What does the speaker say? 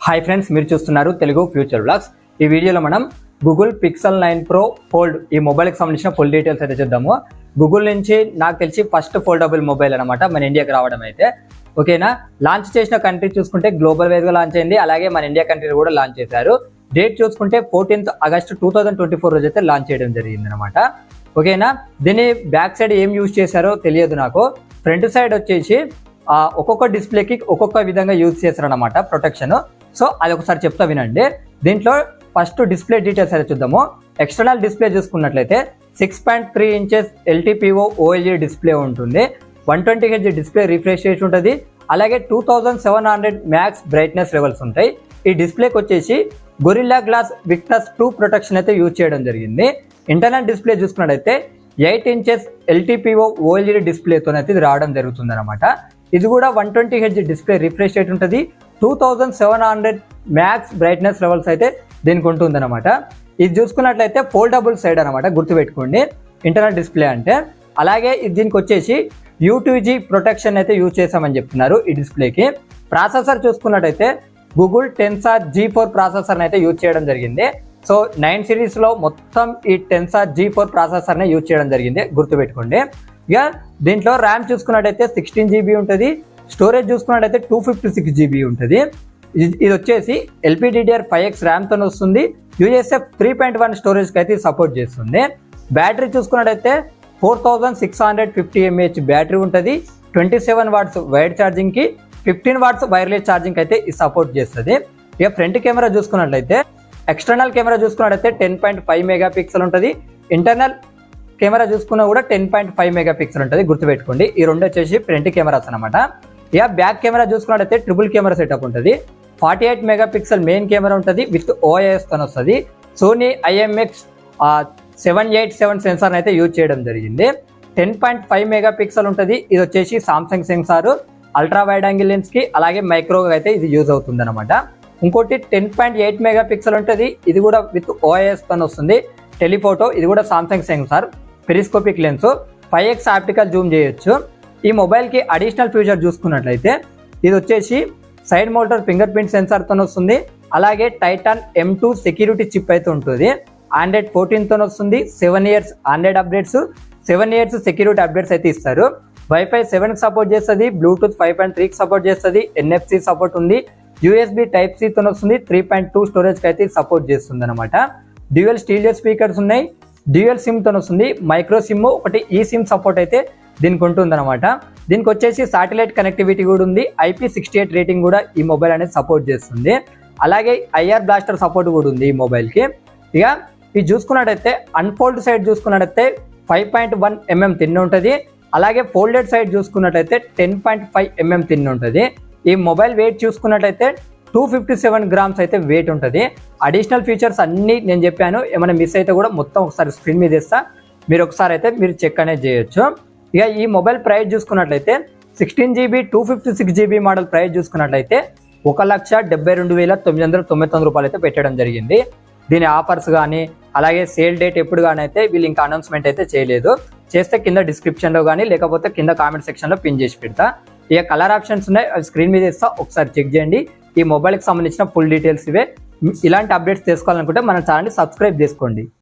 Hi friends, మీరు చూస్తున్నారు Telugu future blogs. ఈ వీడియోలో మనం గూగుల్ పిక్సెల్ 9 Pro ఫోల్డ్ ఈ మొబైల్కి సంబంధించిన ఫుల్ డీటెయిల్స్ అయితే చూద్దాము. గూగుల్ నుంచి నాకు తెలిసి ఫస్ట్ ఫోల్డబుల్ మొబైల్ అనమాట మన ఇండియాకి రావడం అయితే. ఓకేనా, లాంచ్ చేసిన కంట్రీ చూసుకుంటే గ్లోబల్ వైజ్గా లాంచ్ అయింది, అలాగే మన ఇండియా కంట్రీలో కూడా లాంచ్ చేశారు. డేట్ చూసుకుంటే 14th August 2024 రోజు అయితే లాంచ్ చేయడం జరిగింది అనమాట. ఓకేనా, దీని బ్యాక్ సైడ్ ఏం యూజ్ చేశారో తెలియదు నాకు. ఫ్రంట్ సైడ్ వచ్చేసి ఒక్కొక్క డిస్ప్లేకి ఒక్కొక్క విధంగా యూజ్ చేశారనమాట ప్రొటెక్షన్. సో అది ఒకసారి చెప్తా వినండి. దీంట్లో ఫస్ట్ డిస్ప్లే డీటెయిల్స్ అయితే చూద్దాము. ఎక్స్టర్నల్ డిస్ప్లే చూసుకున్నట్లయితే 6.3 inches LTPO OLED డిస్ప్లే ఉంటుంది. 120Hz డిస్ప్లే రిఫ్రెష్ రేట్ ఉంటుంది. అలాగే 2700 మ్యాక్స్ బ్రైట్నెస్ లెవెల్స్ ఉంటాయి. ఈ డిస్ప్లేకి వచ్చేసి గొరిల్లా గ్లాస్ విక్టస్ 2 ప్రొటెక్షన్ అయితే యూజ్ చేయడం జరిగింది. ఇంటర్నల్ డిస్ప్లే చూసుకున్నట్లయితే 8 inches LTPO OLED డిస్ప్లేతోనైతే ఇది రావడం జరుగుతుంది అనమాట. ఇది కూడా 120Hz డిస్ప్లే రిఫ్రెష్ రేట్ ఉంటుంది. 2700 మ్యాక్స్ బ్రైట్నెస్ లెవెల్స్ అయితే దీనికి ఉంటుంది అనమాట. ఇది చూసుకున్నట్లయితే ఫోల్డబుల్ సైడ్ అనమాట, గుర్తుపెట్టుకోండి ఇంటర్నల్ డిస్ప్లే అంటే. అలాగే దీనికి వచ్చేసి U2G ప్రొటెక్షన్ అయితే యూజ్ చేసామని చెప్తున్నారు ఈ డిస్ప్లేకి. ప్రాసెసర్ చూసుకున్నట్టయితే గూగుల్ Tensor G4 ప్రాసెసర్ని అయితే యూజ్ చేయడం జరిగింది. సో 9 సిరీస్లో మొత్తం ఈ Tensor G4 ప్రాసెసర్ని యూజ్ చేయడం జరిగింది, గుర్తుపెట్టుకోండి. ఇక దీంట్లో ర్యామ్ చూసుకున్నట్టయితే 16 GB ఉంటుంది. స్టోరేజ్ చూసుకున్నట్టయితే 256 GB ఉంటుంది. ఇది వచ్చేసి LPDDR5X ర్యామ్తో వస్తుంది. USF 3.1 స్టోరేజ్కి అయితే సపోర్ట్ చేస్తుంది. బ్యాటరీ చూసుకున్నట్టయితే 4650 mAh బ్యాటరీ ఉంటుంది. 27 watts వైడ్ ఛార్జింగ్కి, 15 watts వైర్లెస్ ఛార్జింగ్ అయితే ఇది సపోర్ట్ చేస్తుంది. ఇక ఫ్రంట్ కెమెరా చూసుకున్నట్లయితే ఎక్స్టర్నల్ కెమెరా చూసుకున్నట్టయితే 10.5 మెగాపిక్సెల్ ఉంటుంది. ఇంటర్నల్ కెమెరా చూసుకున్నా కూడా 10.5 మెగాపిక్సెల్ ఉంటుంది, గుర్తుపెట్టుకోండి. ఈ రెండు వచ్చేసి ఫ్రంట్ కెమెరాస్ అనమాట. ఇక బ్యాక్ కెమెరా చూసుకున్నట్టయితే ట్రిపుల్ కెమెరా సెటప్ ఉంటుంది. 48 మెగాపిక్సెల్ మెయిన్ కెమెరా ఉంటుంది విత్ OIS తో వస్తుంది. సోనీ IMX 787 సెన్సార్ అయితే యూజ్ చేయడం జరిగింది. 10.5 మెగాపిక్సెల్ ఉంటుంది. ఇది వచ్చేసి Samsung sensor, ultra wide angle lens కి అలాగే మైక్రోగా అయితే ఇది యూజ్ అవుతుంది అనమాట. ఇంకోటి 10.8 మెగాపిక్సెల్ ఉంటుంది. ఇది కూడా విత్ OIS తో వస్తుంది. టెలిఫోటో, ఇది కూడా Samsung sensor, periscopic lens, 5x optical zoom చేయొచ్చు. ఈ మొబైల్కి అడిషనల్ ఫీచర్ చూసుకున్నట్లయితే ఇది వచ్చేసి సైడ్ మౌంటెడ్ ఫింగర్ ప్రింట్ సెన్సార్తో వస్తుంది. అలాగే టైటాన్ M2 సెక్యూరిటీ చిప్ అయితే ఉంటుంది. Android 14తో వస్తుంది. 7 years Android updates, 7 years security updates అయితే ఇస్తారు. Wi-Fi 7కి సపోర్ట్ చేస్తుంది. Bluetooth 5.3కి సపోర్ట్ చేస్తుంది. NFC సపోర్ట్ ఉంది. USB Type-C తో వస్తుంది. 3.2 స్టోరేజ్కి అయితే సపోర్ట్ చేస్తుంది అనమాట. డ్యూయల్ స్టీరియో స్పీకర్స్ ఉన్నాయి. డ్యూయల్ సిమ్తో వస్తుంది. మైక్రో సిమ్ ఒకటి, ఈ సిమ్ సపోర్ట్ అయితే దీనికి ఉంటుంది అనమాట. దీనికి వచ్చేసి శాటిలైట్ కనెక్టివిటీ కూడా ఉంది. IP68 రేటింగ్ కూడా ఈ మొబైల్ అనేది సపోర్ట్ చేస్తుంది. అలాగే IR బ్లాస్టర్ సపోర్ట్ కూడా ఉంది ఈ మొబైల్కి. ఇక ఇది చూసుకున్నట్టయితే అన్ఫోల్డ్ సైడ్ చూసుకున్నట్టయితే 5.1 mm థిన్ ఉంటుంది. అలాగే ఫోల్డెడ్ సైడ్ చూసుకున్నట్టయితే 10.5 mm థిన్ ఉంటుంది. ఈ మొబైల్ వెయిట్ చూసుకున్నట్టయితే 257 grams అయితే వెయిట్ ఉంటుంది. అడిషనల్ ఫీచర్స్ అన్నీ నేను చెప్పాను. ఏమైనా మిస్ అయితే కూడా మొత్తం ఒకసారి స్క్రీన్ మీద ఇస్తా, మీరు ఒకసారి అయితే మీరు చెక్ అనేది చేయొచ్చు. ఇక ఈ మొబైల్ ప్రైస్ చూసుకున్నట్లయితే 16 GB 256 GB మోడల్ ప్రైస్ చూసుకున్నట్లయితే 1,72,999 రూపాయలు అయితే పెట్టడం జరిగింది. దీని ఆఫర్స్ కానీ అలాగే సేల్ డేట్ ఎప్పుడు కానీ అయితే వీళ్ళు ఇంకా అనౌన్స్మెంట్ అయితే చేయలేదు. చేస్తే కింద డిస్క్రిప్షన్లో కానీ లేకపోతే కింద కామెంట్ సెక్షన్లో పిన్ చేసి పెడతా. ఇక కలర్ ఆప్షన్స్ ఉన్నాయి, అవి స్క్రీన్ మీద ఇస్తా, ఒకసారి చెక్ చేయండి. ఈ మొబైల్కి సంబంధించిన ఫుల్ డీటెయిల్స్ ఇవే. ఇలాంటి అప్డేట్స్ తెలుసుకోవాలనుకుంటే మన ఛానల్ని సబ్స్క్రైబ్ చేసుకోండి.